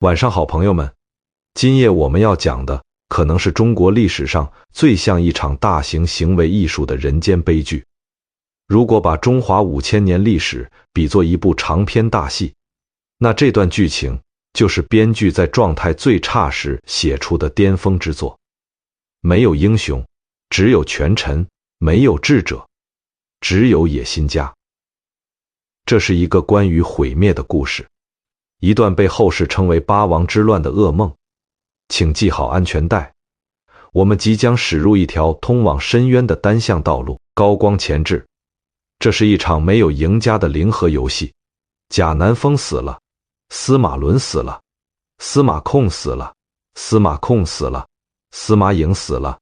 晚上好，朋友们，今夜我们要讲的可能是中国历史上最像一场大型行为艺术的人间悲剧。如果把中华5000年历史比作一部长篇大戏，那这段剧情就是编剧在状态最差时写出的巅峰之作。没有英雄，只有权臣；没有智者，只有野心家。这是一个关于毁灭的故事，一段被后世称为八王之乱的噩梦。请系好安全带，我们即将驶入一条通往深渊的单向道路，高光前置。这是一场没有赢家的零和游戏。贾南风死了，司马伦死了，司马控死了，司马控死了，司马颖死了，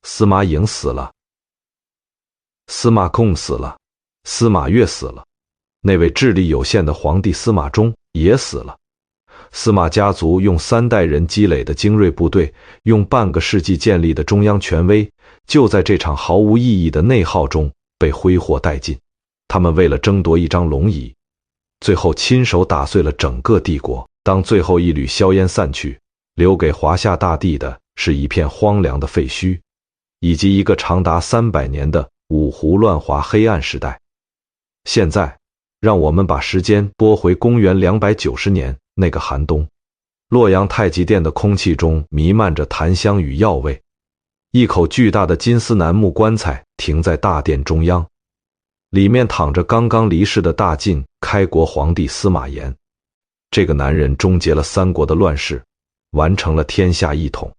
司马颖死了，司马控死了，司马越死了，那位智力有限的皇帝司马衷也死了。司马家族用3代人积累的精锐部队，用半个世纪建立的中央权威，就在这场毫无意义的内耗中被挥霍殆尽。他们为了争夺一张龙椅，最后亲手打碎了整个帝国。当最后一缕硝烟散去，留给华夏大地的是一片荒凉的废墟，以及一个长达300年的五胡乱华黑暗时代。现在，让我们把时间拨回公元290年那个寒冬，洛阳太极殿的空气中弥漫着檀香与药味，一口巨大的金丝楠木棺材停在大殿中央，里面躺着刚刚离世的大晋开国皇帝司马炎。这个男人终结了3国的乱世，完成了天下一统，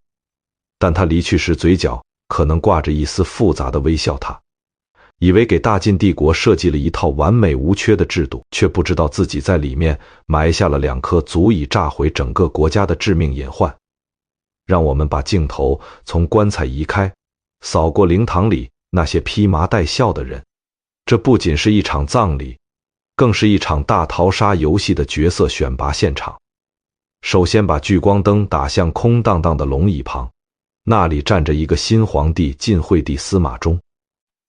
但他离去时嘴角可能挂着一丝复杂的微笑。他以为给大晋帝国设计了一套完美无缺的制度，却不知道自己在里面埋下了2颗足以炸毁整个国家的致命隐患。让我们把镜头从棺材移开，扫过灵堂里那些披麻戴孝的人。这不仅是一场葬礼，更是一场大逃杀游戏的角色选拔现场。首先把聚光灯打向空荡荡的龙椅旁，那里站着一个新皇帝晋惠帝司马衷。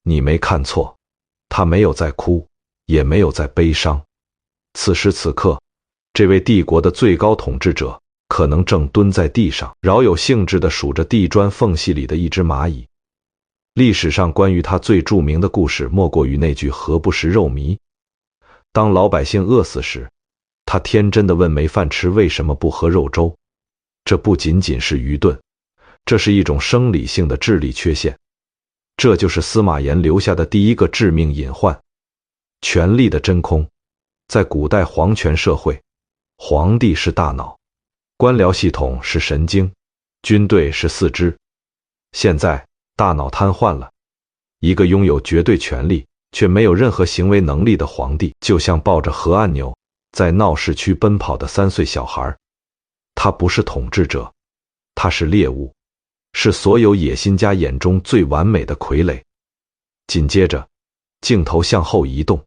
你没看错，他没有在哭，也没有在悲伤。此时此刻，这位帝国的最高统治者可能正蹲在地上，饶有兴致地数着地砖缝隙里的一只蚂蚁。历史上关于他最著名的故事，莫过于那句何不食肉糜。当老百姓饿死时，他天真地问没饭吃为什么不喝肉粥。这不仅仅是愚钝，这是一种生理性的智力缺陷。这就是司马炎留下的第一个致命隐患：权力的真空。在古代皇权社会，皇帝是大脑，官僚系统是神经，军队是四肢。现在大脑瘫痪了，一个拥有绝对权力却没有任何行为能力的皇帝，就像抱着核按钮在闹市区奔跑的3岁小孩。他不是统治者，他是猎物，是所有野心家眼中最完美的傀儡。紧接着，镜头向后移动，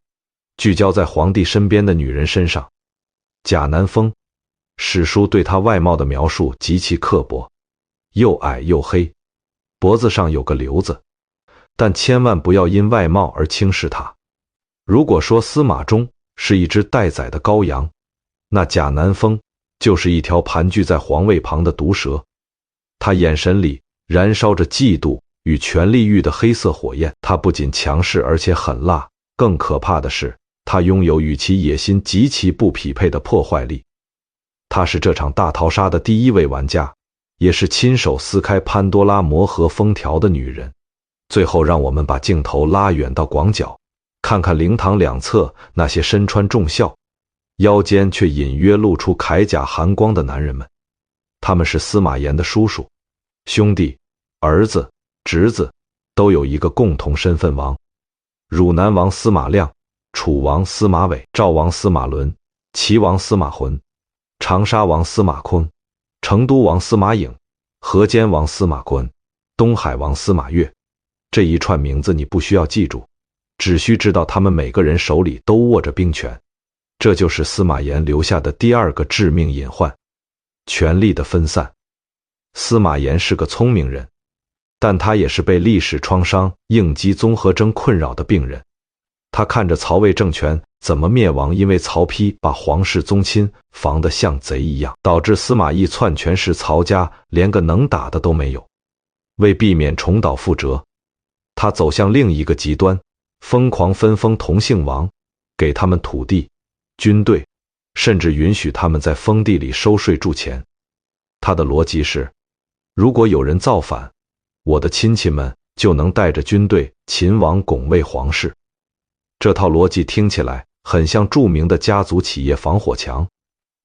聚焦在皇帝身边的女人身上。贾南风，史书对她外貌的描述极其刻薄，又矮又黑，脖子上有个瘤子，但千万不要因外貌而轻视她。如果说司马衷是一只待宰的羔羊，那贾南风就是一条盘踞在皇位旁的毒蛇。他眼神里燃烧着嫉妒与权力欲的黑色火焰。他不仅强势，而且狠辣，更可怕的是，他拥有与其野心极其不匹配的破坏力。他是这场大逃杀的第一位玩家，也是亲手撕开潘多拉魔盒封条的女人。最后，让我们把镜头拉远到广角，看看灵堂两侧那些身穿重孝，腰间却隐约露出铠甲寒光的男人们。他们是司马炎的叔叔、兄弟、儿子、侄子，都有一个共同身份：王。汝南王司马亮，楚王司马伟，赵王司马伦，齐王司马浑，长沙王司马坤，成都王司马颖，河间王司马坤，东海王司马越。这一串名字你不需要记住，只需知道他们每个人手里都握着兵权。这就是司马炎留下的第2个致命隐患：权力的分散。司马炎是个聪明人，但他也是被历史创伤应激综合征困扰的病人。他看着曹魏政权怎么灭亡？因为曹丕把皇室宗亲防得像贼一样，导致司马懿篡权时曹家连个能打的都没有。为避免重蹈覆辙，他走向另一个极端，疯狂分封同姓王，给他们土地、军队，甚至允许他们在封地里收税铸钱。他的逻辑是，如果有人造反，我的亲戚们就能带着军队勤王拱卫皇室。这套逻辑听起来很像著名的家族企业防火墙，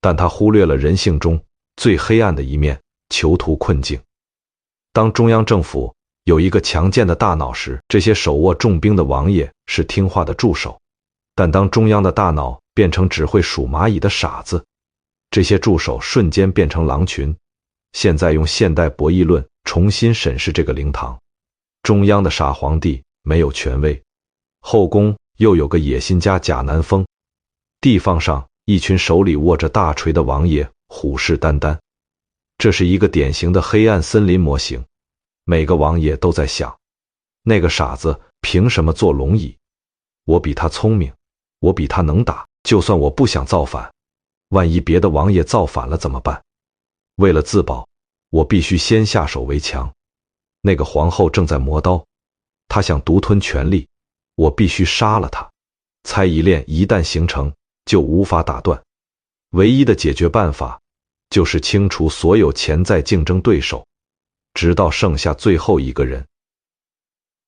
但他忽略了人性中最黑暗的一面——囚徒困境。当中央政府有一个强健的大脑时，这些手握重兵的王爷是听话的助手；但当中央的大脑变成只会数蚂蚁的傻子，这些助手瞬间变成狼群。现在用现代博弈论重新审视这个灵堂：中央的傻皇帝没有权威，后宫又有个野心家贾南风，地方上一群手里握着大锤的王爷虎视眈眈。这是一个典型的黑暗森林模型，每个王爷都在想，那个傻子凭什么坐龙椅？我比他聪明，我比他能打，就算我不想造反，万一别的王爷造反了怎么办？为了自保，我必须先下手为强。那个皇后正在磨刀，她想独吞权力，我必须杀了她。猜疑链一旦形成，就无法打断。唯一的解决办法就是清除所有潜在竞争对手，直到剩下最后一个人。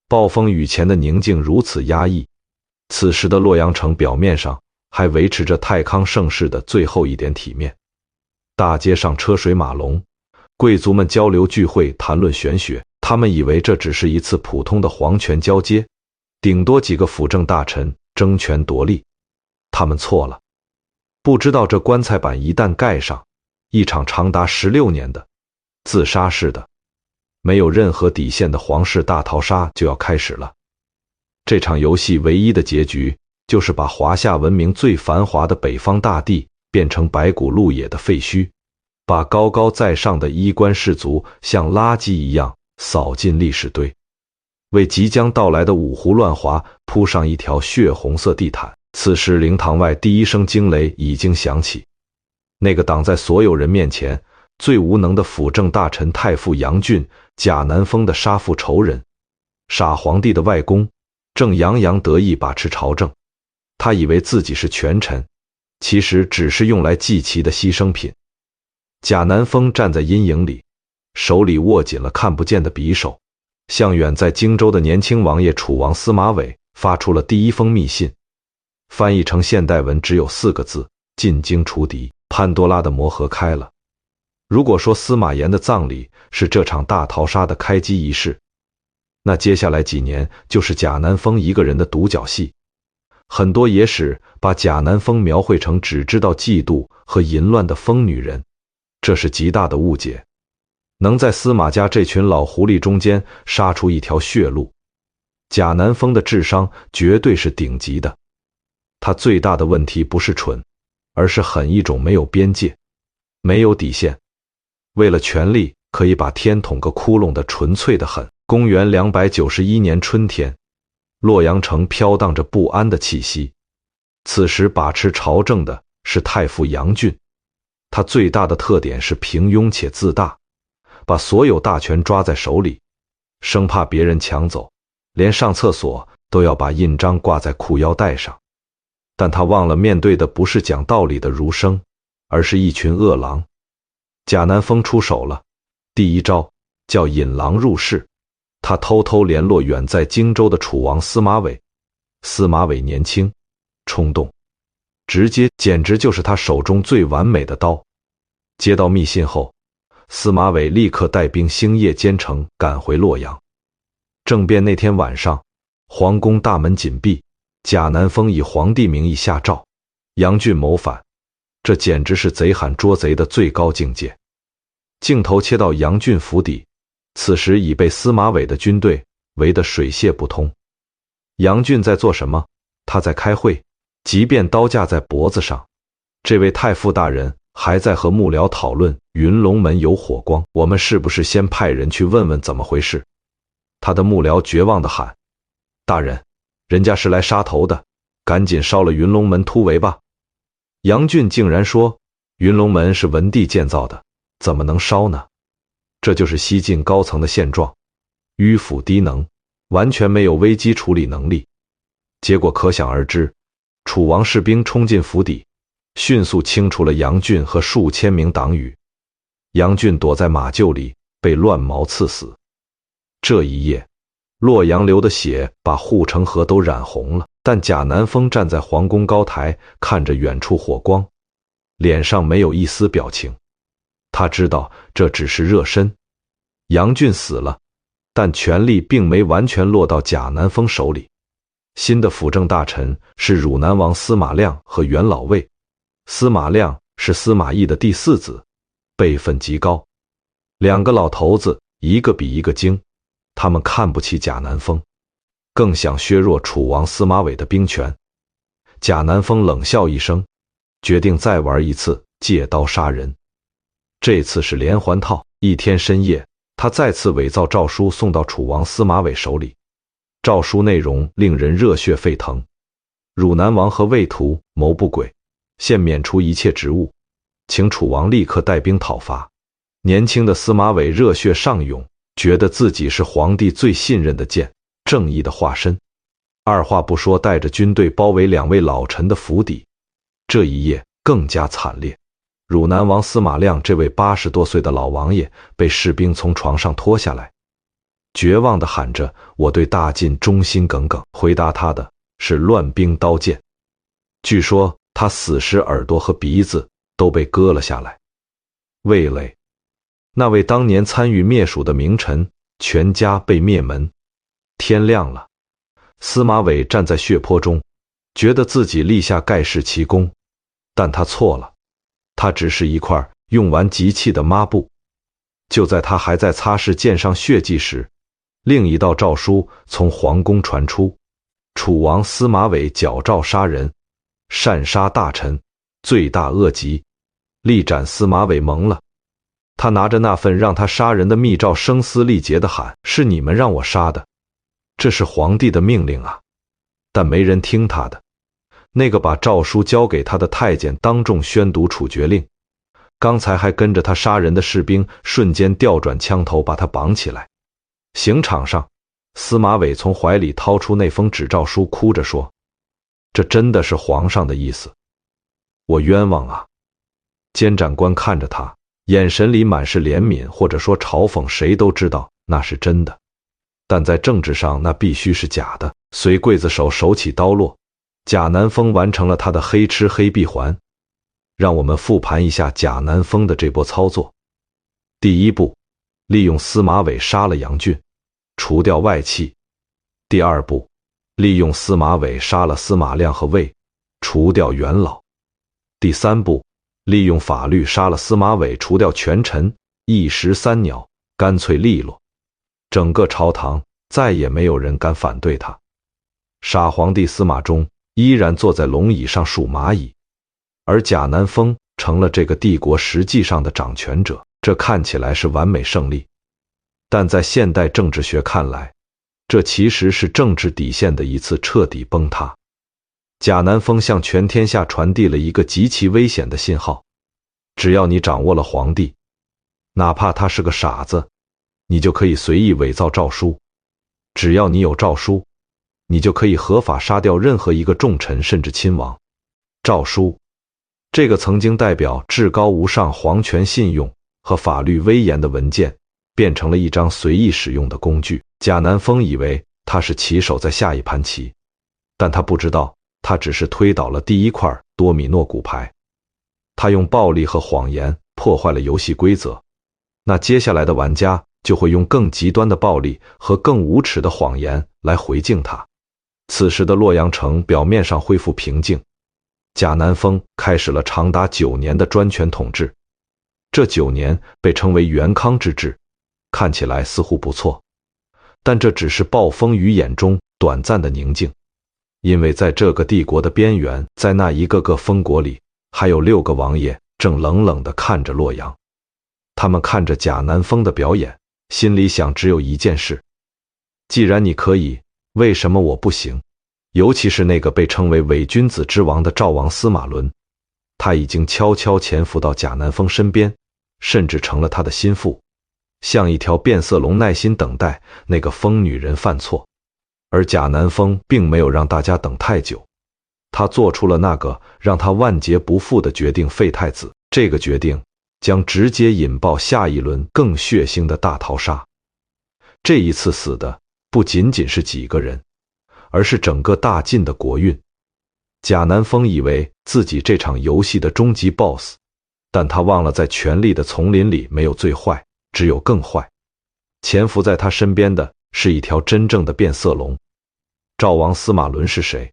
暴风雨前的宁静如此压抑，此时的洛阳城表面上还维持着太康盛世的最后一点体面。大街上车水马龙，贵族们交流聚会，谈论玄学。他们以为这只是一次普通的皇权交接，顶多几个辅政大臣争权夺利。他们错了，不知道这棺材板一旦盖上，一场长达16年的自杀式的、没有任何底线的皇室大逃杀就要开始了。这场游戏唯一的结局，就是把华夏文明最繁华的北方大地变成白骨鹿野的废墟，把高高在上的衣冠士族像垃圾一样扫进历史堆，为即将到来的五胡乱华铺上一条血红色地毯。此时灵堂外第一声惊雷已经响起，那个挡在所有人面前最无能的辅政大臣太傅杨俊，贾南风的杀父仇人，傻皇帝的外公，正洋洋得意把持朝政。他以为自己是权臣，其实只是用来祭旗的牺牲品。贾南风站在阴影里，手里握紧了看不见的匕首，向远在荆州的年轻王爷楚王司马玮发出了第一封密信，翻译成现代文只有4个字：进京除敌。潘多拉的魔盒开了。如果说司马炎的葬礼是这场大逃杀的开机仪式，那接下来几年就是贾南风一个人的独角戏。很多野史把贾南风描绘成只知道嫉妒和淫乱的疯女人，这是极大的误解。能在司马家这群老狐狸中间杀出一条血路，贾南风的智商绝对是顶级的。他最大的问题不是蠢，而是狠一种没有边界、没有底线，为了权力可以把天捅个窟窿的纯粹的狠。公元291年春天，洛阳城飘荡着不安的气息。此时把持朝政的是太傅杨俊，他最大的特点是平庸且自大，把所有大权抓在手里，生怕别人抢走，连上厕所都要把印章挂在裤腰带上。但他忘了面对的不是讲道理的儒生，而是一群恶狼。贾南风出手了，第一招叫引狼入室。他偷偷联络远在荆州的楚王司马玮。司马玮年轻、冲动、直接，简直就是他手中最完美的刀。接到密信后，司马玮立刻带兵星夜兼程赶回洛阳。政变那天晚上，皇宫大门紧闭，贾南风以皇帝名义下诏，杨俊谋反。这简直是贼喊捉贼的最高境界。镜头切到杨俊府邸，此时已被司马玮的军队围得水泄不通。杨俊在做什么？他在开会。即便刀架在脖子上，这位太傅大人还在和幕僚讨论云龙门有火光，我们是不是先派人去问问怎么回事？他的幕僚绝望地喊：大人，人家是来杀头的，赶紧烧了云龙门突围吧。杨俊竟然说，云龙门是文帝建造的，怎么能烧呢？这就是西晋高层的现状，迂腐低能，完全没有危机处理能力。结果可想而知，楚王士兵冲进府邸，迅速清除了杨俊和数千名党羽。杨俊躲在马厩里，被乱矛刺死。这一夜，洛阳流的血把护城河都染红了，但贾南风站在皇宫高台，看着远处火光，脸上没有一丝表情。他知道这只是热身，杨俊死了，但权力并没完全落到贾南风手里。新的辅政大臣是汝南王司马亮和元老尉。司马亮是司马懿的第四子，辈分极高。两个老头子一个比一个精，他们看不起贾南风，更想削弱楚王司马伟的兵权。贾南风冷笑一声，决定再玩一次借刀杀人。这次是连环套，一天深夜，他再次伪造诏书送到楚王司马伟手里。诏书内容令人热血沸腾，汝南王和魏图谋不轨，现免除一切职务，请楚王立刻带兵讨伐。年轻的司马伟热血上涌，觉得自己是皇帝最信任的剑，正义的化身。二话不说，带着军队包围两位老臣的府邸。这一夜更加惨烈，汝南王司马亮这位80多岁的老王爷被士兵从床上拖下来，绝望地喊着：“我对大晋忠心耿耿。”回答他的是乱兵刀剑。据说他死时耳朵和鼻子都被割了下来。魏累，那位当年参与灭蜀的名臣，全家被灭门。天亮了，司马伟站在血泊中，觉得自己立下盖世奇功，但他错了，他只是一块用完即弃的抹布。就在他还在擦拭剑上血迹时，另一道诏书从皇宫传出：楚王司马伟矫诏杀人，擅杀大臣，罪大恶极，力斩司马伟。懵了，他拿着那份让他杀人的密诏，声嘶力竭地喊：“是你们让我杀的，这是皇帝的命令啊！”但没人听他的。那个把诏书交给他的太监当众宣读处决令，刚才还跟着他杀人的士兵瞬间调转枪头，把他绑起来。刑场上，司马伟从怀里掏出那封纸诏书，哭着说：“这真的是皇上的意思，我冤枉啊！”监斩官看着他，眼神里满是怜悯，或者说嘲讽，谁都知道那是真的，但在政治上那必须是假的。随刽子手手起刀落，贾南风完成了他的黑吃黑闭环。让我们复盘一下贾南风的这波操作。第一步，利用司马伟杀了杨俊，除掉外戚。第二步，利用司马伟杀了司马亮和魏，除掉元老。第三步，利用法律杀了司马伟，除掉权臣，一石三鸟，干脆利落。整个朝堂再也没有人敢反对他。傻皇帝司马衷依然坐在龙椅上数蚂蚁，而贾南风成了这个帝国实际上的掌权者。这看起来是完美胜利，但在现代政治学看来，这其实是政治底线的一次彻底崩塌。贾南风向全天下传递了一个极其危险的信号：只要你掌握了皇帝，哪怕他是个傻子，你就可以随意伪造诏书；只要你有诏书，你就可以合法杀掉任何一个重臣甚至亲王。诏书，这个曾经代表至高无上皇权信用和法律威严的文件，变成了一张随意使用的工具。贾南风以为他是棋手在下一盘棋，但他不知道，他只是推倒了第一块多米诺骨牌。他用暴力和谎言破坏了游戏规则，那接下来的玩家就会用更极端的暴力和更无耻的谎言来回敬他。此时的洛阳城表面上恢复平静，贾南风开始了长达9年的专权统治。这9年被称为元康之治，看起来似乎不错，但这只是暴风雨眼中短暂的宁静。因为在这个帝国的边缘，在那一个个封国里，还有6个王爷正冷冷地看着洛阳。他们看着贾南风的表演，心里想只有一件事：既然你可以，为什么我不行？尤其是那个被称为伪君子之王的赵王司马伦，他已经悄悄潜伏到贾南风身边，甚至成了他的心腹，像一条变色龙，耐心等待那个疯女人犯错。而贾南风并没有让大家等太久，他做出了那个让他万劫不复的决定，废太子。这个决定将直接引爆下一轮更血腥的大逃杀。这一次死的不仅仅是几个人，而是整个大晋的国运。贾南风以为自己这场游戏的终极 BOSS， 但他忘了在权力的丛林里没有最坏，只有更坏。潜伏在他身边的是一条真正的变色龙。赵王司马伦是谁？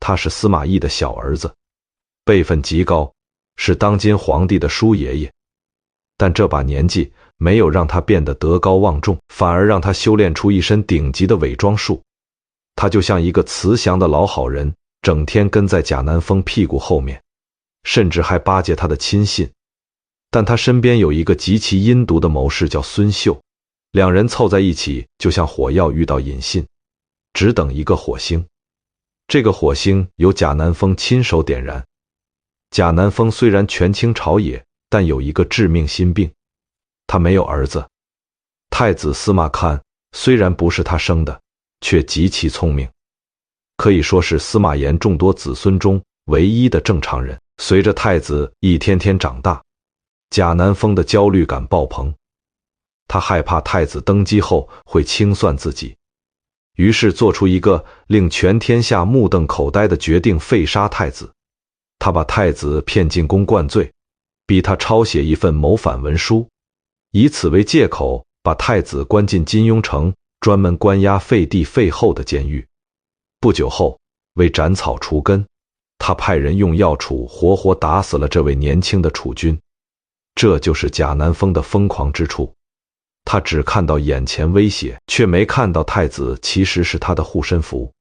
他是司马懿的小儿子，辈分极高，是当今皇帝的叔爷爷。但这把年纪没有让他变得德高望重，反而让他修炼出一身顶级的伪装术。他就像一个慈祥的老好人，整天跟在贾南风屁股后面，甚至还巴结他的亲信。但他身边有一个极其阴毒的谋士，叫孙秀，两人凑在一起就像火药遇到引信，只等一个火星。这个火星由贾南风亲手点燃。贾南风虽然权倾朝野，但有一个致命心病，他没有儿子。太子司马堪虽然不是他生的，却极其聪明，可以说是司马炎众多子孙中唯一的正常人。随着太子一天天长大，贾南风的焦虑感爆棚，他害怕太子登基后会清算自己，于是做出一个令全天下目瞪口呆的决定，废杀太子。他把太子骗进宫灌醉，逼他抄写一份谋反文书，以此为借口把太子关进金庸城专门关押废帝废后的监狱。不久后，为斩草除根，他派人用药杵活活打死了这位年轻的储君。这就是贾南风的疯狂之处，他只看到眼前威胁，却没看到太子其实是他的护身符。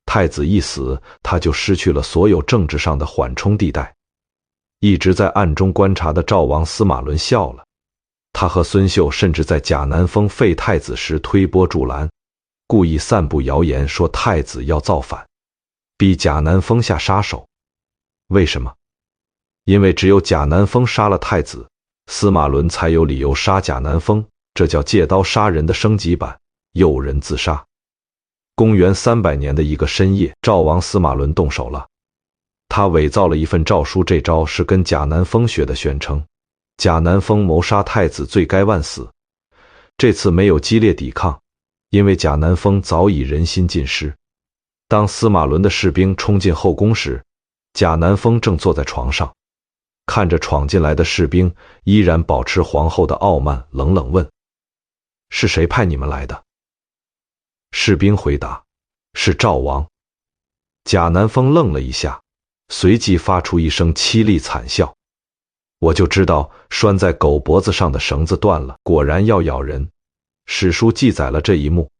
太子一死，他就失去了所有政治上的缓冲地带。一直在暗中观察的赵王司马伦笑了，他和孙秀甚至在贾南风废太子时推波助澜，故意散布谣言说太子要造反，逼贾南风下杀手。为什么？因为只有贾南风杀了太子，司马伦才有理由杀贾南风，这叫借刀杀人的升级版，诱人自杀。公元300年的一个深夜，赵王司马伦动手了。他伪造了一份诏书，这招是跟贾南风学的，宣称贾南风谋杀太子，罪该万死。这次没有激烈抵抗，因为贾南风早已人心尽失。当司马伦的士兵冲进后宫时，贾南风正坐在床上，看着闯进来的士兵，依然保持皇后的傲慢，冷冷问：是谁派你们来的？士兵回答：是赵王。贾南风愣了一下，随即发出一声凄厉惨笑。我就知道拴在狗脖子上的绳子断了，果然要咬人。史书记载了这一幕，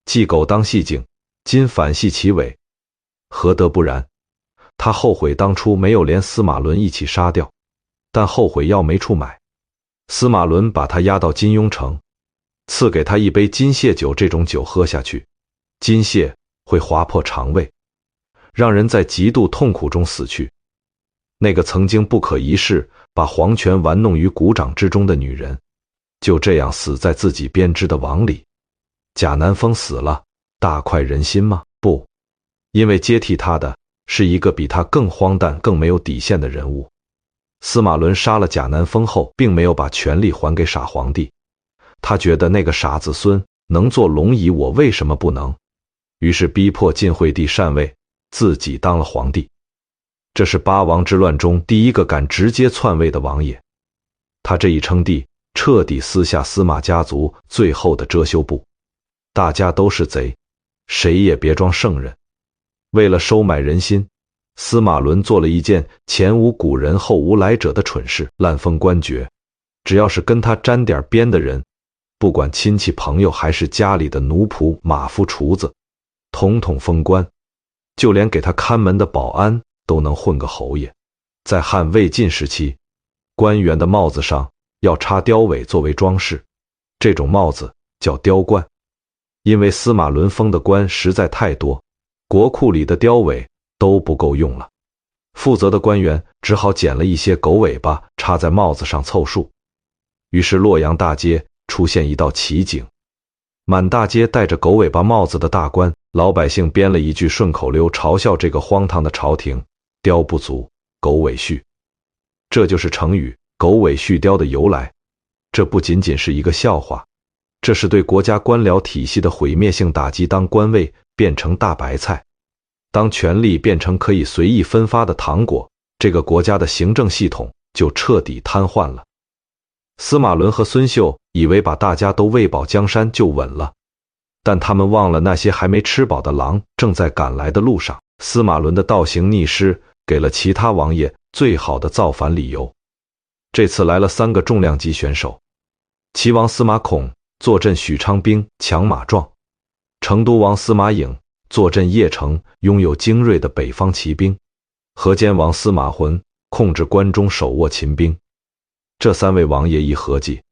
继狗当戏精，今反戏其尾，何得不然？他后悔当初没有连司马伦一起杀掉，但后悔药没处买。司马伦把他押到金庸城，赐给他一杯金泻酒，这种酒喝下去，金泻会划破肠胃，让人在极度痛苦中死去。那个曾经不可一世，把皇权玩弄于股掌之中的女人，就这样死在自己编织的网里。贾南风死了，大快人心吗？不，因为接替他的是一个比他更荒诞、更没有底线的人物。司马伦杀了贾南风后，并没有把权力还给傻皇帝，他觉得那个傻子孙能做龙椅，我为什么不能？于是逼迫晋惠帝禅位，自己当了皇帝。这是八王之乱中第一个敢直接篡位的王爷。他这一称帝，彻底撕下司马家族最后的遮羞布。大家都是贼，谁也别装圣人。为了收买人心，司马伦做了一件前无古人后无来者的蠢事，滥封官爵。只要是跟他沾点边的人，不管亲戚朋友还是家里的奴仆、马夫、厨子，统统封官，就连给他看门的保安都能混个侯爷。在汉魏晋时期，官员的帽子上要插雕尾作为装饰，这种帽子叫雕冠。因为司马伦封的官实在太多，国库里的雕尾都不够用了，负责的官员只好捡了一些狗尾巴插在帽子上凑数。于是洛阳大街出现一道奇景，满大街戴着狗尾巴帽子的大官，老百姓编了一句顺口溜嘲笑这个荒唐的朝廷：雕不足，狗尾续。这就是成语狗尾续貂的由来。这不仅仅是一个笑话，这是对国家官僚体系的毁灭性打击。当官位变成大白菜，当权力变成可以随意分发的糖果，这个国家的行政系统就彻底瘫痪了。司马伦和孙秀以为把大家都喂饱江山就稳了，但他们忘了那些还没吃饱的狼正在赶来的路上。司马伦的倒行逆施给了其他王爷最好的造反理由。这次来了3个重量级选手：齐王司马孔坐镇许昌兵强马壮，成都王司马颖坐镇邺城拥有精锐的北方骑兵，河间王司马浑控制关中手握秦兵。这3位王爷一合计，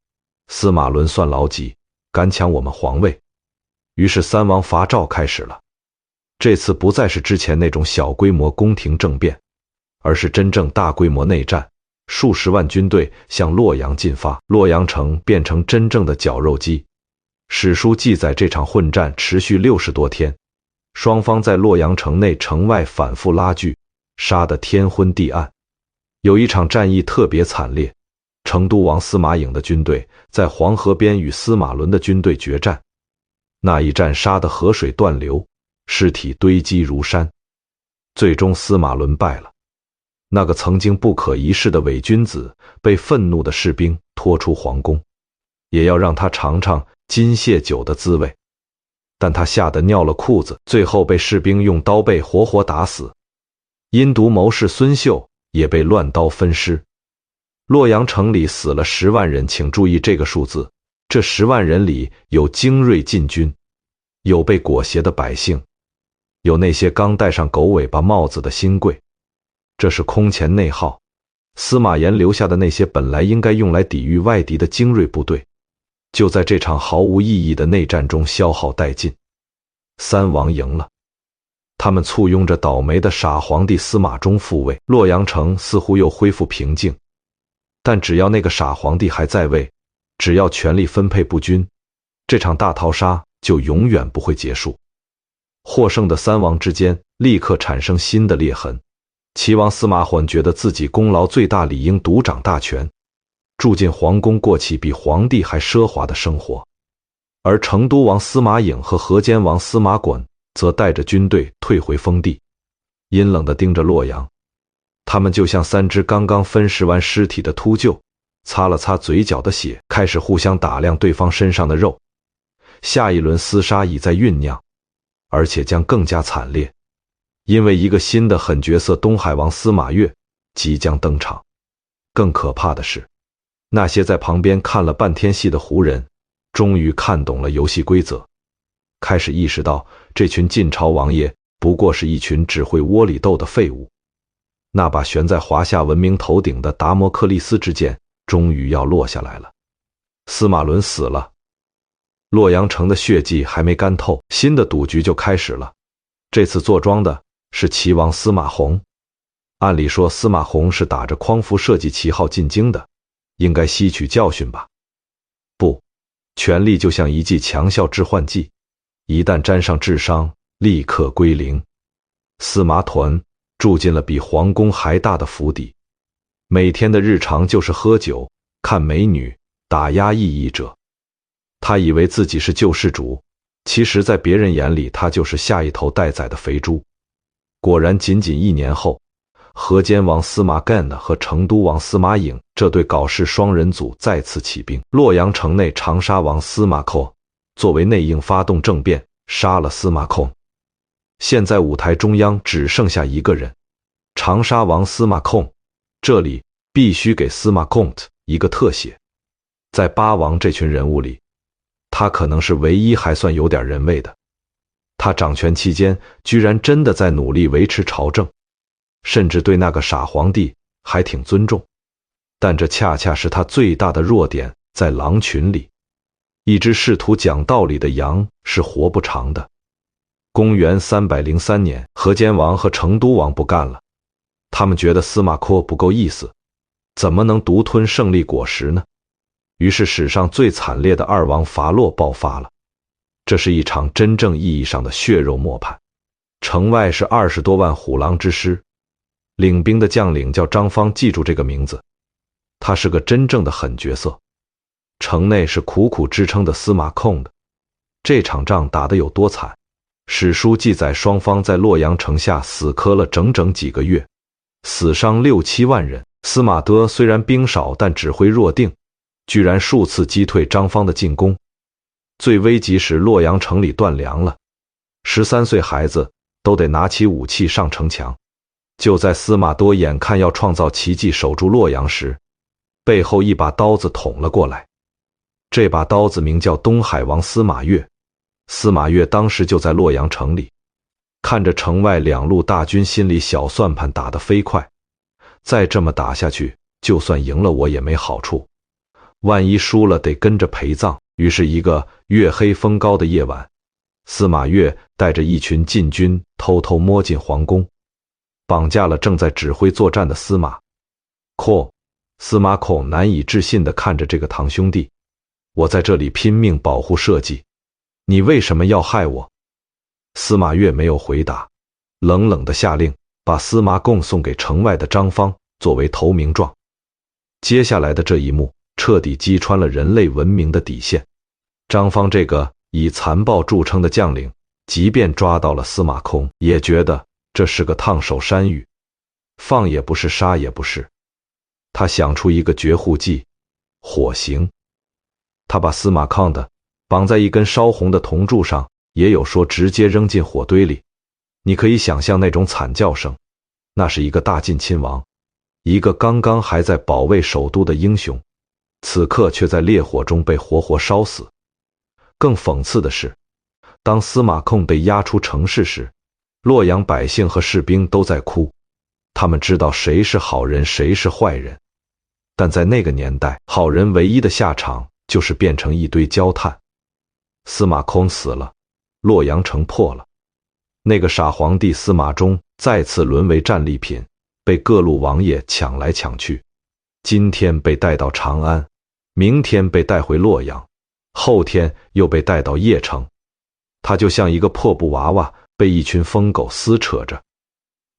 司马伦算老几，敢抢我们皇位。于是3王伐赵开始了。这次不再是之前那种小规模宫廷政变，而是真正大规模内战，数十万军队向洛阳进发，洛阳城变成真正的绞肉机。史书记载，这场混战持续60多天，双方在洛阳城内城外反复拉锯，杀得天昏地暗。有一场战役特别惨烈，成都王司马颖的军队在黄河边与司马伦的军队决战，那一战杀得河水断流，尸体堆积如山，最终司马伦败了。那个曾经不可一世的伪君子被愤怒的士兵拖出皇宫，也要让他尝尝金屑酒的滋味。但他吓得尿了裤子，最后被士兵用刀背活活打死。阴毒谋士孙秀也被乱刀分尸。洛阳城里死了10万人，请注意这个数字，这10万人里有精锐禁军，有被裹挟的百姓，有那些刚戴上狗尾巴帽子的新贵。这是空前内耗，司马炎留下的那些本来应该用来抵御外敌的精锐部队，就在这场毫无意义的内战中消耗殆尽。3王赢了，他们簇拥着倒霉的傻皇帝司马衷复位，洛阳城似乎又恢复平静。但只要那个傻皇帝还在位，只要权力分配不均，这场大逃杀就永远不会结束。获胜的3王之间立刻产生新的裂痕。齐王司马浑觉得自己功劳最大，理应独掌大权，住进皇宫，过起比皇帝还奢华的生活。而成都王司马颖和河间王司马衮则带着军队退回封地，阴冷地盯着洛阳。他们就像3只刚刚分食完尸体的秃鹫，擦了擦嘴角的血，开始互相打量对方身上的肉。下一轮厮杀已在酝酿，而且将更加惨烈，因为一个新的狠角色东海王司马越即将登场。更可怕的是，那些在旁边看了半天戏的胡人终于看懂了游戏规则，开始意识到这群晋朝王爷不过是一群只会窝里斗的废物。那把悬在华夏文明头顶的达摩克利斯之剑终于要落下来了。司马伦死了，洛阳城的血迹还没干透，新的赌局就开始了。这次坐庄的是齐王司马弘。按理说司马弘是打着匡扶社稷旗号进京的，应该吸取教训吧。不，权力就像一剂强效致幻剂，一旦沾上智商，立刻归零。司马团住进了比皇宫还大的府邸，每天的日常就是喝酒、看美女、打压异议者。他以为自己是救世主，其实在别人眼里他就是下一头待宰的肥猪。果然仅仅1年后，河间王司马干和成都王司马颖这对搞事双人组再次起兵。洛阳城内长沙王司马寇作为内应发动政变，杀了司马孔。现在舞台中央只剩下一个人，长沙王司马控。这里必须给司马控一个特写。在8王这群人物里，他可能是唯一还算有点人味的。他掌权期间居然真的在努力维持朝政，甚至对那个傻皇帝还挺尊重。但这恰恰是他最大的弱点，在狼群里，一只试图讲道理的羊是活不长的。公元303年，河间王和成都王不干了，他们觉得司马廓不够意思，怎么能独吞胜利果实呢？于是史上最惨烈的二王伐洛爆发了。这是一场真正意义上的血肉磨盘。城外是20多万虎狼之师，领兵的将领叫张方，记住这个名字，他是个真正的狠角色。城内是苦苦支撑的司马控的。这场仗打得有多惨？史书记载，双方在洛阳城下死磕了整整几个月，死伤6、7万人。司马德虽然兵少，但指挥若定，居然数次击退张方的进攻。最危急时，洛阳城里断粮了，13岁孩子都得拿起武器上城墙。就在司马多眼看要创造奇迹守住洛阳时，背后一把刀子捅了过来。这把刀子名叫东海王司马越。司马越当时就在洛阳城里，看着城外2路大军，心里小算盘打得飞快。再这么打下去，就算赢了我也没好处，万一输了得跟着陪葬。于是一个月黑风高的夜晚，司马越带着一群禁军偷偷摸进皇宫，绑架了正在指挥作战的司马廓。司马廓难以置信地看着这个堂兄弟，我在这里拼命保护社稷，你为什么要害我？司马越没有回答，冷冷地下令把司马贡送给城外的张方作为投名状。接下来的这一幕彻底击穿了人类文明的底线。张方这个以残暴著称的将领，即便抓到了司马控，也觉得这是个烫手山芋，放也不是，杀也不是。他想出一个绝户计，火刑。他把司马抗的绑在一根烧红的铜柱上，也有说直接扔进火堆里。你可以想象那种惨叫声，那是一个大晋亲王，一个刚刚还在保卫首都的英雄，此刻却在烈火中被活活烧死。更讽刺的是，当司马控被押出城市时，洛阳百姓和士兵都在哭，他们知道谁是好人，谁是坏人。但在那个年代，好人唯一的下场就是变成一堆焦炭。司马控死了，洛阳城破了，那个傻皇帝司马衷再次沦为战利品，被各路王爷抢来抢去。今天被带到长安，明天被带回洛阳，后天又被带到邺城。他就像一个破布娃娃，被一群疯狗撕扯着。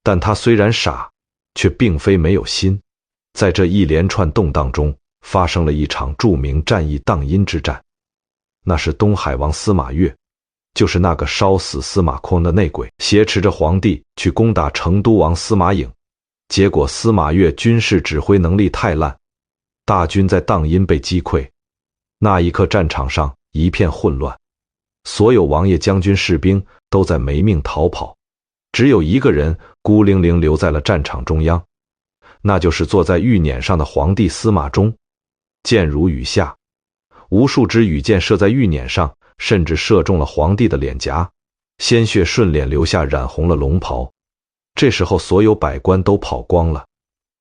但他虽然傻，却并非没有心。在这一连串动荡中，发生了一场著名战役——荡阴之战。那是东海王司马越，就是那个烧死司马控的内鬼，挟持着皇帝去攻打成都王司马颖。结果司马越军事指挥能力太烂，大军在荡阴被击溃。那一刻战场上一片混乱，所有王爷、将军、士兵都在没命逃跑，只有一个人孤零零留在了战场中央，那就是坐在玉辇上的皇帝司马衷。箭如雨下，无数支羽箭射在玉辇上，甚至射中了皇帝的脸颊，鲜血顺脸流下，染红了龙袍。这时候所有百官都跑光了，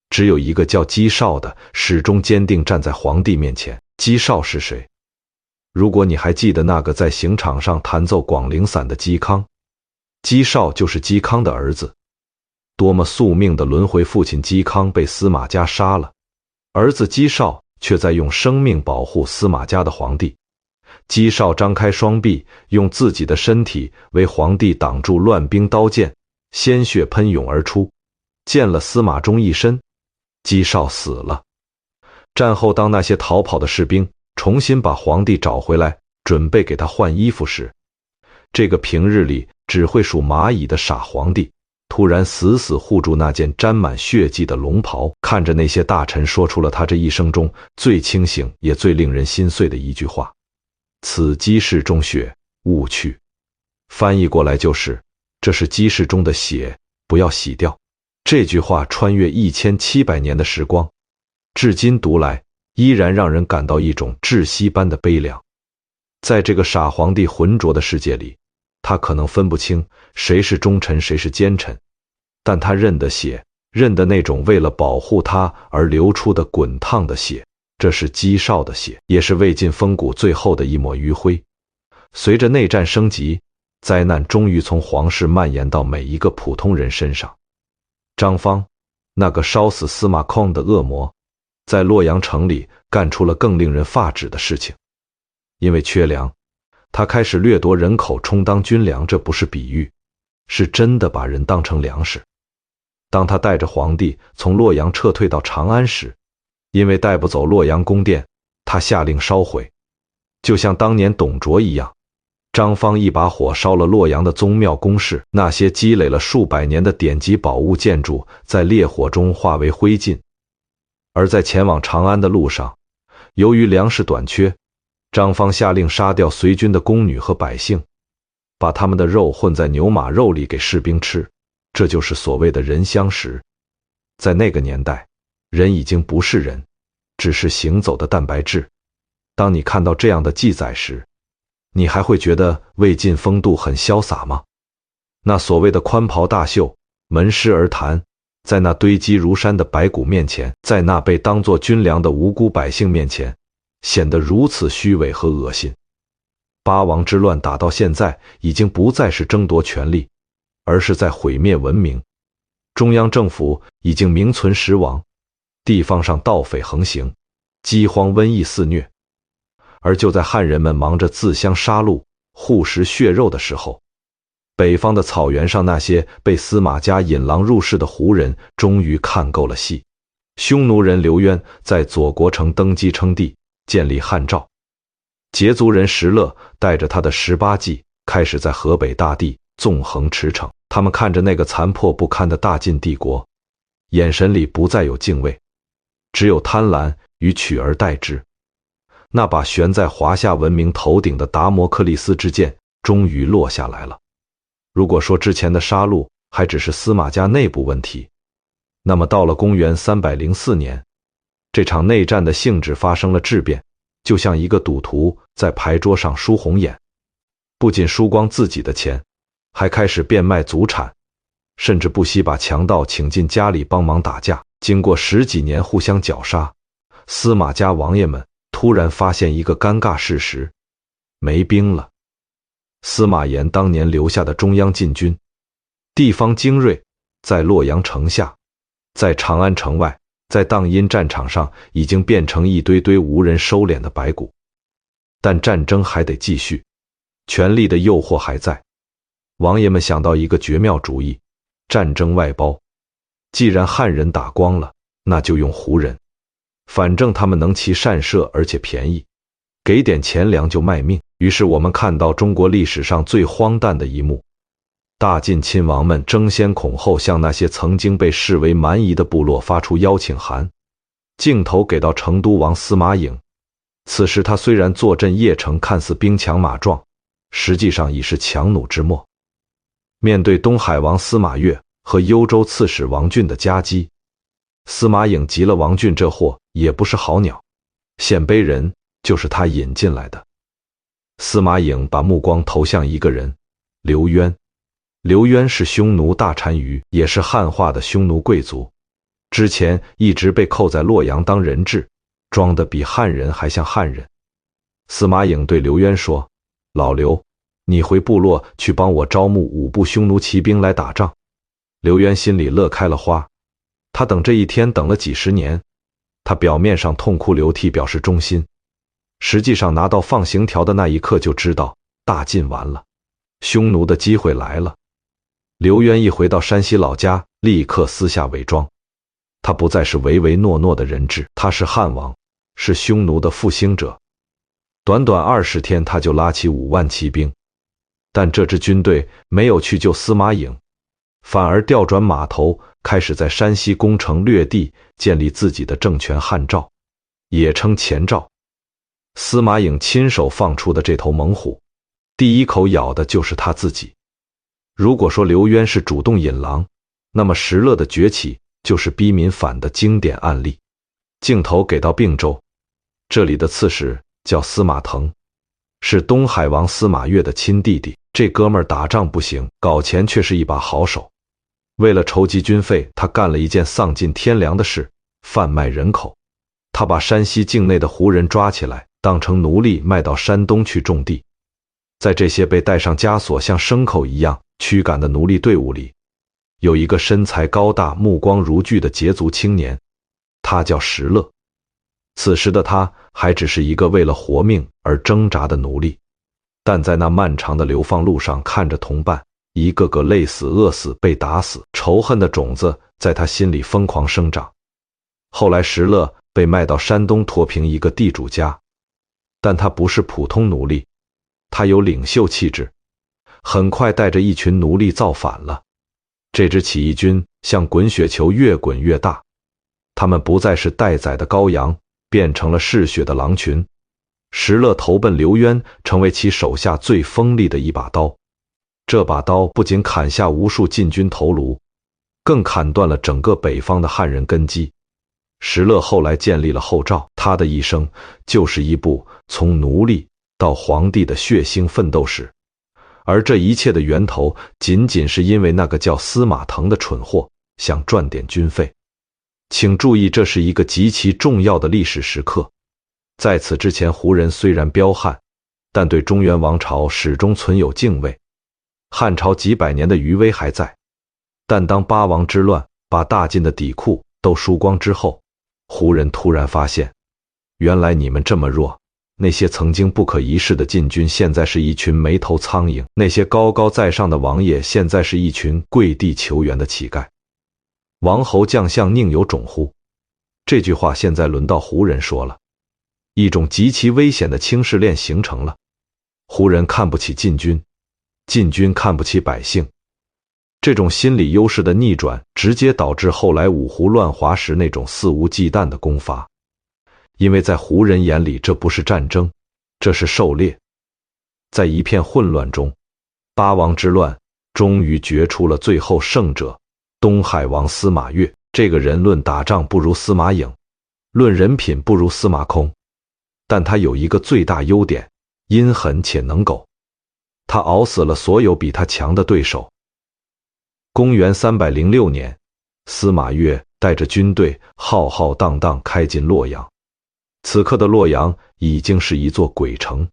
只有一个叫姬绍的始终坚定站在皇帝面前。姬绍是谁？如果你还记得那个在刑场上弹奏广陵散的嵇康，姬绍就是嵇康的儿子。多么宿命的轮回，父亲嵇康被司马家杀了，儿子姬绍却在用生命保护司马家的皇帝。姬绍张开双臂，用自己的身体为皇帝挡住乱兵刀剑，鲜血喷涌而出，溅了司马衷一身。姬绍死了。战后，当那些逃跑的士兵重新把皇帝找回来，准备给他换衣服时，这个平日里只会数蚂蚁的傻皇帝突然死死护住那件沾满血迹的龙袍，看着那些大臣，说出了他这一生中最清醒也最令人心碎的一句话：此姬室中血，勿去。翻译过来就是，这是姬室中的血，不要洗掉。这句话穿越1700年的时光，至今读来依然让人感到一种窒息般的悲凉。在这个傻皇帝浑浊的世界里，他可能分不清谁是忠臣，谁是奸臣，但他认得血，认得那种为了保护他而流出的滚烫的血。这是姬绍的血，也是魏晋风骨最后的一抹余晖。随着内战升级，灾难终于从皇室蔓延到每一个普通人身上。张方，那个烧死司马孔的恶魔，在洛阳城里干出了更令人发指的事情。因为缺粮，他开始掠夺人口充当军粮，这不是比喻，是真的把人当成粮食。当他带着皇帝从洛阳撤退到长安时，因为带不走洛阳宫殿，他下令烧毁，就像当年董卓一样。张方一把火烧了洛阳的宗庙宫室，那些积累了数百年的典籍宝物建筑在烈火中化为灰烬。而在前往长安的路上，由于粮食短缺，张方下令杀掉随军的宫女和百姓，把他们的肉混在牛马肉里给士兵吃，这就是所谓的人相食。在那个年代，人已经不是人，只是行走的蛋白质。当你看到这样的记载时，你还会觉得魏晋风度很潇洒吗？那所谓的宽袍大袖、门师而谈，在那堆积如山的白骨面前，在那被当作军粮的无辜百姓面前，显得如此虚伪和恶心。八王之乱打到现在，已经不再是争夺权力，而是在毁灭文明。中央政府已经名存实亡，地方上盗匪横行，饥荒瘟疫肆虐。而就在汉人们忙着自相杀戮、互食血肉的时候，北方的草原上那些被司马家引狼入室的胡人终于看够了戏。匈奴人刘渊在左国城登基称帝，建立汉诏。羯族人石勒带着他的18骑开始在河北大地纵横驰骋，他们看着那个残破不堪的大晋帝国，眼神里不再有敬畏，只有贪婪与取而代之。那把悬在华夏文明头顶的达摩克利斯之剑终于落下来了。如果说之前的杀戮还只是司马家内部问题，那么到了公元304年，这场内战的性质发生了质变，就像一个赌徒在牌桌上输红眼，不仅输光自己的钱，还开始变卖祖产，甚至不惜把强盗请进家里帮忙打架。经过10几年互相绞杀，司马家王爷们突然发现一个尴尬事实，没兵了。司马炎当年留下的中央禁军，地方精锐，在洛阳城下，在长安城外，在荡阴战场上，已经变成一堆堆无人收敛的白骨。但战争还得继续，权力的诱惑还在。王爷们想到一个绝妙主意，战争外包。既然汉人打光了，那就用胡人，反正他们能骑善射，而且便宜，给点钱粮就卖命。于是我们看到中国历史上最荒诞的一幕，大晋亲王们争先恐后向那些曾经被视为蛮夷的部落发出邀请函，镜头给到成都王司马颖。此时他虽然坐镇邺城，看似兵强马壮，实际上已是强弩之末。面对东海王司马越和幽州刺史王浚的夹击，司马颖急了。王浚这货也不是好鸟，鲜卑人就是他引进来的。司马颖把目光投向一个人，刘渊。刘渊是匈奴大单于，也是汉化的匈奴贵族，之前一直被扣在洛阳当人质，装得比汉人还像汉人。司马颖对刘渊说：“老刘，你回部落去帮我招募5部匈奴骑兵来打仗。”刘渊心里乐开了花，他等这一天等了几十年。他表面上痛哭流涕表示忠心，实际上拿到放行条的那一刻就知道大晋完了，匈奴的机会来了。刘渊一回到山西老家，立刻私下伪装，他不再是唯唯诺诺的人质，他是汉王，是匈奴的复兴者。短短20天，他就拉起5万骑兵，但这支军队没有去救司马颖，反而调转马头，开始在山西攻城略地，建立自己的政权汉赵，也称前赵。司马颖亲手放出的这头猛虎，第一口咬的就是他自己。如果说刘渊是主动引狼，那么石勒的崛起就是逼民反的经典案例。镜头给到并州，这里的刺史叫司马腾，是东海王司马越的亲弟弟。这哥们儿打仗不行，搞钱却是一把好手。为了筹集军费，他干了一件丧尽天良的事，贩卖人口。他把山西境内的胡人抓起来，当成奴隶卖到山东去种地。在这些被带上枷锁像牲口一样驱赶的奴隶队伍里，有一个身材高大、目光如炬的羯族青年，他叫石勒。此时的他还只是一个为了活命而挣扎的奴隶，但在那漫长的流放路上，看着同伴一个个累死、饿死、被打死，仇恨的种子在他心里疯狂生长。后来石勒被卖到山东拓平一个地主家，但他不是普通奴隶，他有领袖气质，很快带着一群奴隶造反了。这支起义军像滚雪球，越滚越大，他们不再是待宰的羔羊，变成了嗜血的狼群。石勒投奔刘渊，成为其手下最锋利的一把刀。这把刀不仅砍下无数禁军头颅，更砍断了整个北方的汉人根基。石勒后来建立了后赵，他的一生就是一部从奴隶到皇帝的血腥奋斗史。而这一切的源头，仅仅是因为那个叫司马腾的蠢货想赚点军费。请注意，这是一个极其重要的历史时刻。在此之前，胡人虽然彪悍，但对中原王朝始终存有敬畏。汉朝几百年的余威还在，但当八王之乱把大晋的底库都输光之后，胡人突然发现，原来你们这么弱。那些曾经不可一世的禁军，现在是一群没头苍蝇；那些高高在上的王爷，现在是一群跪地求援的乞丐。王侯将相宁有种乎？这句话现在轮到胡人说了。一种极其危险的轻视链形成了。胡人看不起禁军，禁军看不起百姓。这种心理优势的逆转，直接导致后来五胡乱华时那种肆无忌惮的攻伐。因为在胡人眼里，这不是战争，这是狩猎。在一片混乱中，八王之乱终于决出了最后胜者——东海王司马越。这个人论打仗不如司马颖，论人品不如司马空，但他有一个最大优点，阴狠且能苟。他熬死了所有比他强的对手。公元306年，司马越带着军队浩浩荡荡开进洛阳。此刻的洛阳已经是一座鬼城，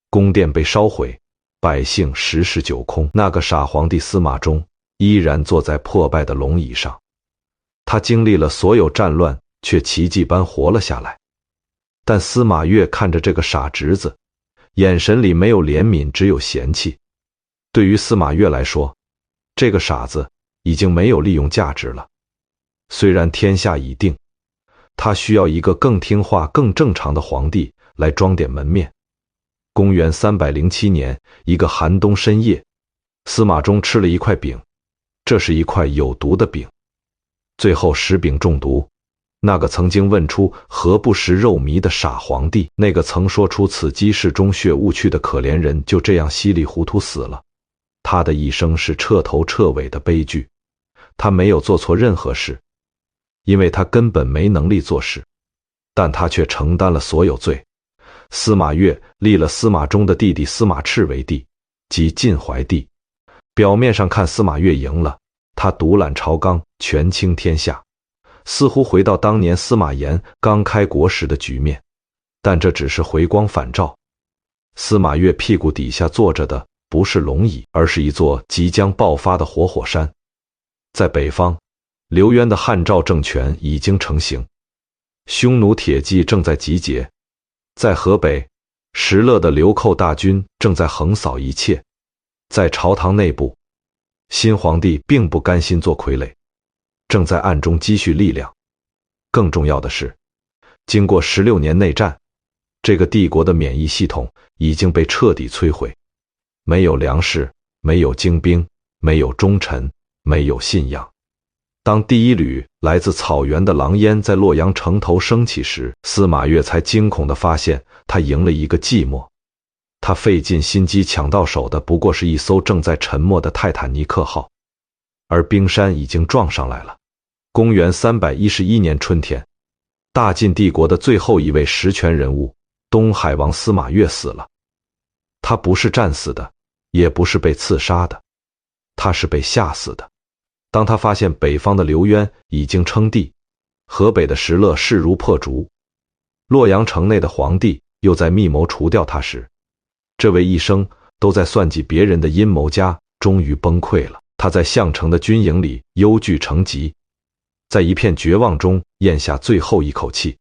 宫殿被烧毁，百姓十室九空。那个傻皇帝司马衷依然坐在破败的龙椅上，他经历了所有战乱，却奇迹般活了下来。但司马越看着这个傻侄子，眼神里没有怜悯，只有嫌弃。对于司马越来说，这个傻子已经没有利用价值了。虽然天下已定，他需要一个更听话、更正常的皇帝来装点门面。公元307年，一个寒冬深夜，司马衷吃了一块饼，这是一块有毒的饼，最后食饼中毒。那个曾经问出何不食肉糜的傻皇帝，那个曾说出此鸡是中血误去的可怜人，就这样稀里糊涂死了。他的一生是彻头彻尾的悲剧。他没有做错任何事，因为他根本没能力做事，但他却承担了所有罪。司马越立了司马衷的弟弟司马炽为帝，即晋怀帝。表面上看司马越赢了，他独揽朝纲，权倾天下，似乎回到当年司马炎刚开国时的局面。但这只是回光返照。司马越屁股底下坐着的不是龙椅，而是一座即将爆发的活火山。在北方，刘渊的汉赵政权已经成型，匈奴铁骑正在集结。在河北，石勒的流寇大军正在横扫一切。在朝堂内部，新皇帝并不甘心做傀儡，正在暗中积蓄力量。更重要的是，经过16年内战，这个帝国的免疫系统已经被彻底摧毁。没有粮食，没有精兵，没有忠臣，没有信仰。当第一缕来自草原的狼烟在洛阳城头升起时，司马越才惊恐地发现，他赢了一个寂寞。他费尽心机抢到手的不过是一艘正在沉没的泰坦尼克号，而冰山已经撞上来了。公元311年春天，大晋帝国的最后一位实权人物东海王司马越死了。他不是战死的，也不是被刺杀的，他是被吓死的。当他发现北方的刘渊已经称帝，河北的石勒势如破竹，洛阳城内的皇帝又在密谋除掉他时，这位一生都在算计别人的阴谋家终于崩溃了。他在项城的军营里忧惧成疾，在一片绝望中咽下最后一口气。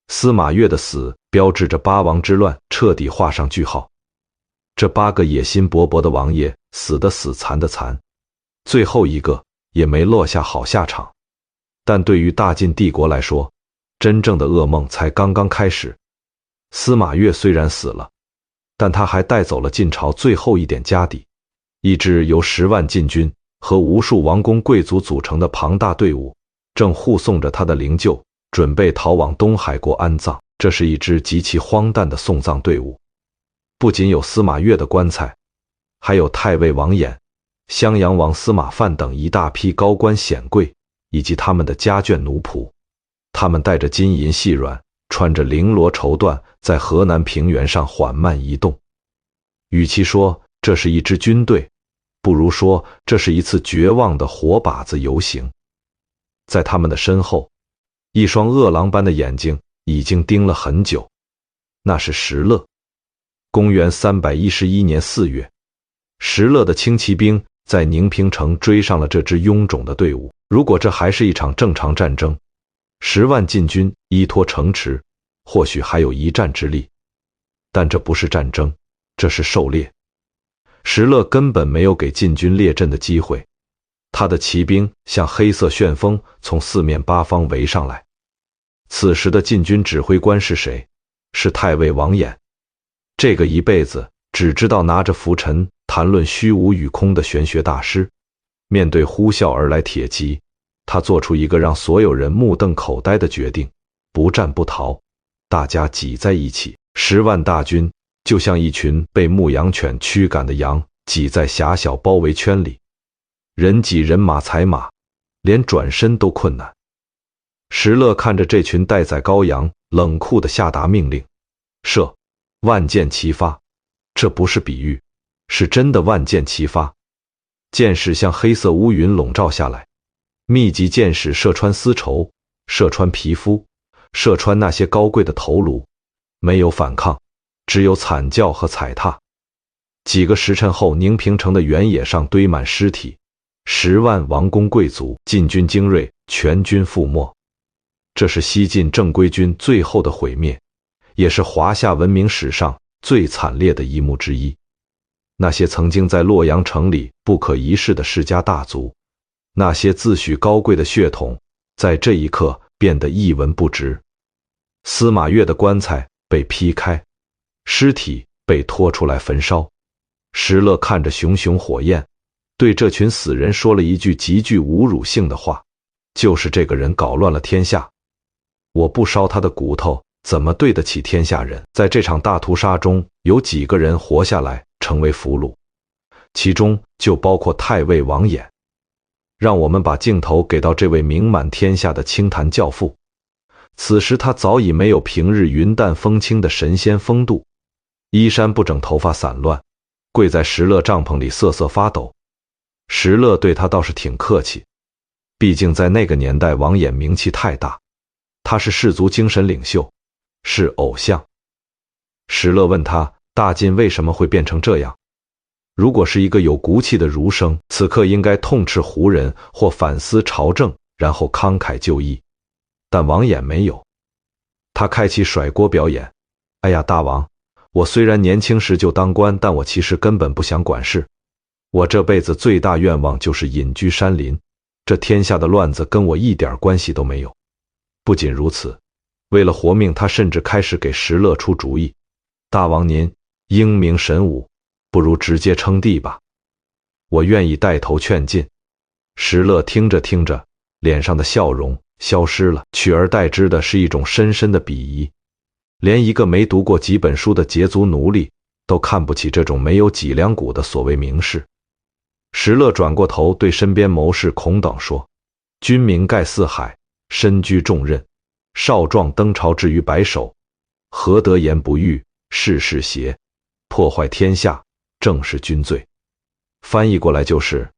司马越的死标志着八王之乱彻底画上句号。这8个野心勃勃的王爷死的死，残的残，最后一个也没落下好下场。但对于大晋帝国来说，真正的噩梦才刚刚开始。司马越虽然死了，但他还带走了晋朝最后一点家底，一支由10万禁军和无数王公贵族组成的庞大队伍，正护送着他的灵柩，准备逃往东海国安葬。这是一支极其荒诞的送葬队伍，不仅有司马越的棺材，还有太尉王衍、襄阳王司马范等一大批高官显贵，以及他们的家眷奴仆。他们带着金银细软，穿着绫罗绸缎，在河南平原上缓慢移动。与其说这是一支军队，不如说这是一次绝望的火把子游行。在他们的身后，一双饿狼般的眼睛已经盯了很久，那是石勒。公元311年4月，石勒的轻骑兵在宁平城追上了这支臃肿的队伍。如果这还是一场正常战争，10万禁军依托城池，或许还有一战之力。但这不是战争，这是狩猎。石勒根本没有给禁军列阵的机会，他的骑兵像黑色旋风从四面八方围上来。此时的禁军指挥官是谁？是太尉王衍。这个一辈子只知道拿着拂尘谈论虚无与空的玄学大师，面对呼啸而来铁骑，他做出一个让所有人目瞪口呆的决定：不战不逃，大家挤在一起。10万大军就像一群被牧羊犬驱赶的羊，挤在狭小包围圈里，人挤人，马踩马，连转身都困难。石勒看着这群待宰羔羊，冷酷地下达命令：射！万箭齐发。这不是比喻，是真的万箭齐发。箭矢像黑色乌云笼罩下来，密集箭矢射穿丝绸，射穿皮肤，射穿那些高贵的头颅。没有反抗，只有惨叫和踩踏。几个时辰后，宁平城的原野上堆满尸体，10万王公贵族、禁军精锐全军覆没。这是西晋正规军最后的毁灭，也是华夏文明史上最惨烈的一幕之一。那些曾经在洛阳城里不可一世的世家大族，那些自诩高贵的血统，在这一刻变得一文不值。司马越的棺材被劈开，尸体被拖出来焚烧。石勒看着熊熊火焰，对这群死人说了一句极具侮辱性的话：就是这个人搞乱了天下，我不烧他的骨头，怎么对得起天下人？在这场大屠杀中，有几个人活下来成为俘虏，其中就包括太尉王衍。让我们把镜头给到这位名满天下的清谈教父。此时他早已没有平日云淡风轻的神仙风度，衣衫不整，头发散乱，跪在石勒帐篷里瑟瑟发抖。石勒对他倒是挺客气，毕竟在那个年代王衍名气太大，他是氏族精神领袖，是偶像。石勒问他，大晋为什么会变成这样？如果是一个有骨气的儒生，此刻应该痛斥胡人或反思朝政，然后慷慨就义。但王衍没有，他开启甩锅表演。哎呀，大王，我虽然年轻时就当官，但我其实根本不想管事。我这辈子最大愿望就是隐居山林，这天下的乱子跟我一点关系都没有。不仅如此，为了活命，他甚至开始给石勒出主意：大王您英明神武，不如直接称帝吧，我愿意带头劝进。石勒听着听着，脸上的笑容消失了，取而代之的是一种深深的鄙夷。连一个没读过几本书的羯族奴隶都看不起这种没有脊梁骨的所谓名士。石勒转过头对身边谋士孔等说：君名盖四海，身居重任，少壮登朝至于白首，何得言不遇，事事邪，破坏天下，正是君罪。翻译过来就是：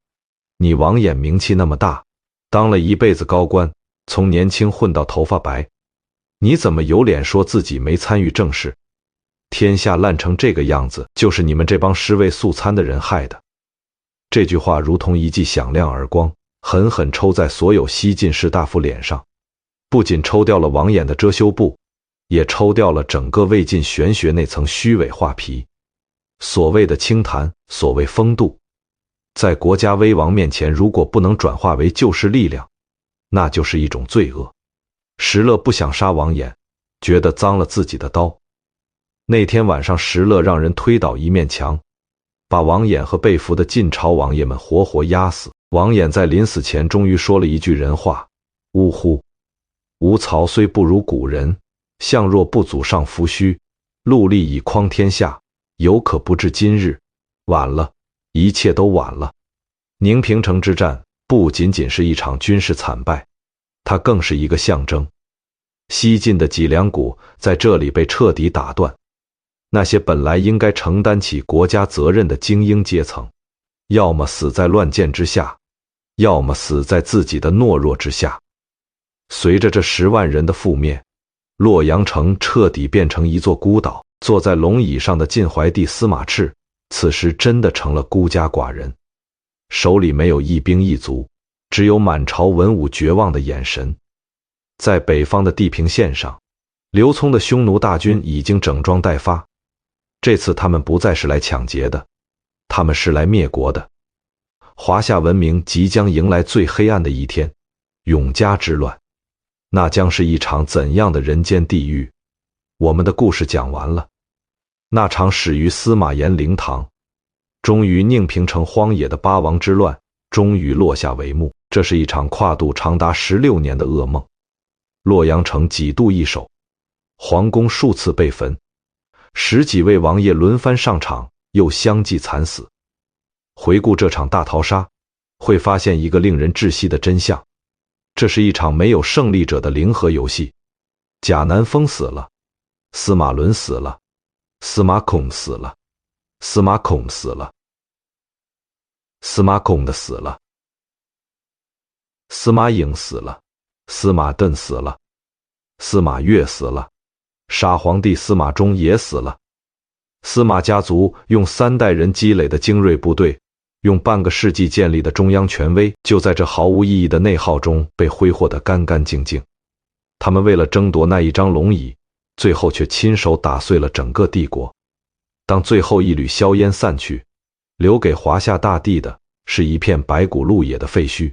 你王衍名气那么大，当了一辈子高官，从年轻混到头发白，你怎么有脸说自己没参与政事？天下烂成这个样子，就是你们这帮尸位素餐的人害的。这句话如同一记响亮耳光，狠狠抽在所有西晋士大夫脸上，不仅抽掉了王衍的遮羞布，也抽掉了整个魏晋玄学那层虚伪画皮。所谓的清谈，所谓风度，在国家危亡面前，如果不能转化为救世力量，那就是一种罪恶。石勒不想杀王衍，觉得脏了自己的刀。那天晚上，石勒让人推倒一面墙，把王衍和被俘的晋朝王爷们活活压死。王衍在临死前终于说了一句人话：呜呼！吾曹虽不如古人，相若不祖上夫须，戮力以匡天下，犹可不至今日。晚了，一切都晚了。宁平城之战不仅仅是一场军事惨败，它更是一个象征。西晋的脊梁骨在这里被彻底打断，那些本来应该承担起国家责任的精英阶层，要么死在乱箭之下，要么死在自己的懦弱之下。随着这10万人的覆灭，洛阳城彻底变成一座孤岛。坐在龙椅上的晋怀帝司马炽，此时真的成了孤家寡人，手里没有一兵一卒，只有满朝文武绝望的眼神。在北方的地平线上，刘聪的匈奴大军已经整装待发，这次他们不再是来抢劫的，他们是来灭国的。华夏文明即将迎来最黑暗的一天，永嘉之乱。那将是一场怎样的人间地狱？我们的故事讲完了。那场始于司马炎灵堂，终于宁平城荒野的八王之乱终于落下帷幕。这是一场跨度长达16年的噩梦。洛阳城几度易手，皇宫数次被焚，10几位王爷轮番上场，又相继惨死。回顾这场大逃杀，会发现一个令人窒息的真相：这是一场没有胜利者的零和游戏。贾南风死了，司马伦死了，司马孔死了，司马孔死了，司马孔的死了，司马颖死了，司马亘死了，司马越死了，傻皇帝司马衷也死了。司马家族用3代人积累的精锐部队，用半个世纪建立的中央权威，就在这毫无意义的内耗中被挥霍得干干净净。他们为了争夺那一张龙椅，最后却亲手打碎了整个帝国。当最后一缕硝烟散去，留给华夏大地的是一片白骨鹿野的废墟，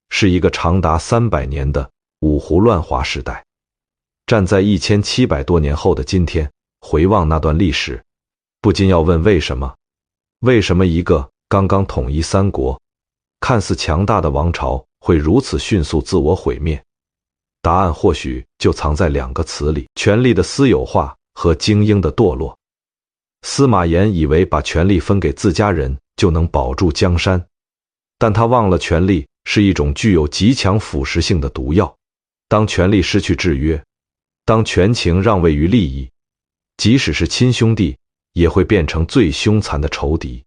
是一个长达300年的五胡乱华时代。站在1700多年后的今天，回望那段历史，不禁要问为什么？为什么一个刚刚统一3国、看似强大的王朝会如此迅速自我毁灭？答案或许就藏在2个词里：权力的私有化和精英的堕落。司马炎以为把权力分给自家人就能保住江山，但他忘了权力是一种具有极强腐蚀性的毒药。当权力失去制约，当权情让位于利益，即使是亲兄弟也会变成最凶残的仇敌。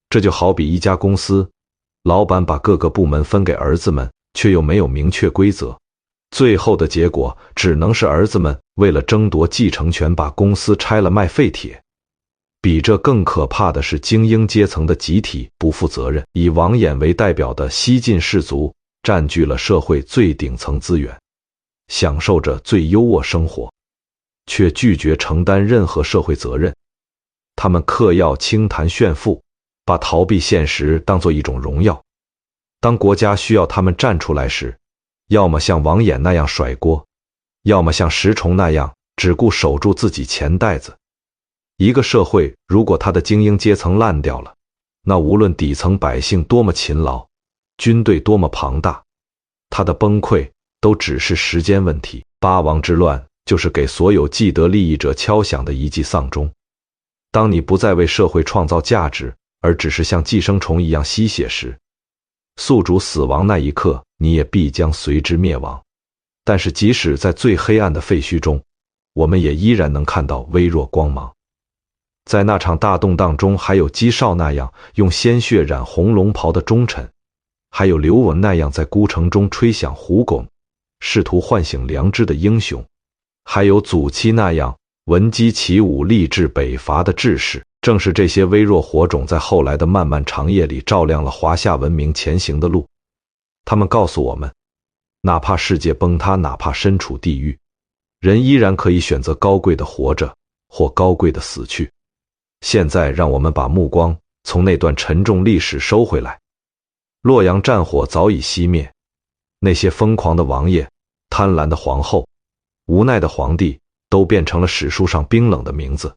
这就好比一家公司，老板把各个部门分给儿子们，却又没有明确规则，最后的结果只能是儿子们为了争夺继承权，把公司拆了卖废铁。比这更可怕的是精英阶层的集体不负责任。以王衍为代表的西晋士族占据了社会最顶层资源，享受着最优渥生活，却拒绝承担任何社会责任。他们嗑药轻谈炫富，把逃避现实当作一种荣耀。当国家需要他们站出来时，要么像王衍那样甩锅，要么像石崇那样只顾守住自己钱袋子。一个社会如果他的精英阶层烂掉了，那无论底层百姓多么勤劳，军队多么庞大，他的崩溃都只是时间问题。八王之乱就是给所有既得利益者敲响的一记丧钟。当你不再为社会创造价值，而只是像寄生虫一样吸血时，宿主死亡那一刻，你也必将随之灭亡。但是即使在最黑暗的废墟中，我们也依然能看到微弱光芒。在那场大动荡中，还有嵇绍那样用鲜血染红龙袍的忠臣，还有刘文那样在孤城中吹响胡篾，试图唤醒良知的英雄，还有祖期那样闻鸡起舞，立志北伐的志士。正是这些微弱火种，在后来的漫漫长夜里照亮了华夏文明前行的路。他们告诉我们，哪怕世界崩塌，哪怕身处地狱，人依然可以选择高贵的活着，或高贵的死去。现在让我们把目光从那段沉重历史收回来。洛阳战火早已熄灭，那些疯狂的王爷、贪婪的皇后、无奈的皇帝，都变成了史书上冰冷的名字。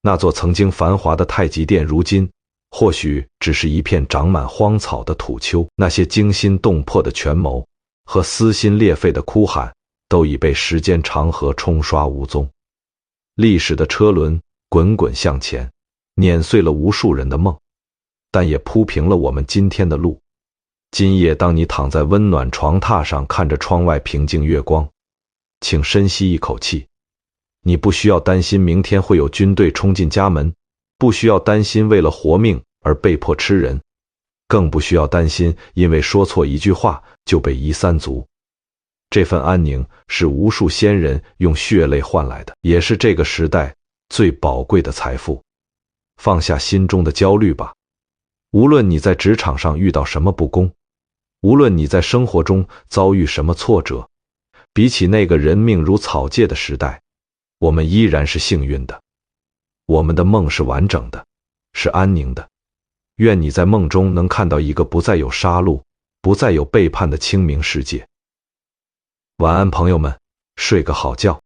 那座曾经繁华的太极殿，如今或许只是一片长满荒草的土丘。那些惊心动魄的权谋和撕心裂肺的哭喊，都已被时间长河冲刷无踪。历史的车轮滚滚向前，碾碎了无数人的梦，但也铺平了我们今天的路。今夜，当你躺在温暖床榻上，看着窗外平静月光，请深吸一口气。你不需要担心明天会有军队冲进家门，不需要担心为了活命而被迫吃人，更不需要担心因为说错一句话就被夷三族。这份安宁是无数先人用血泪换来的，也是这个时代最宝贵的财富。放下心中的焦虑吧，无论你在职场上遇到什么不公，无论你在生活中遭遇什么挫折，比起那个人命如草芥的时代，我们依然是幸运的。我们的梦是完整的，是安宁的。愿你在梦中能看到一个不再有杀戮、不再有背叛的清明世界。晚安，朋友们，睡个好觉。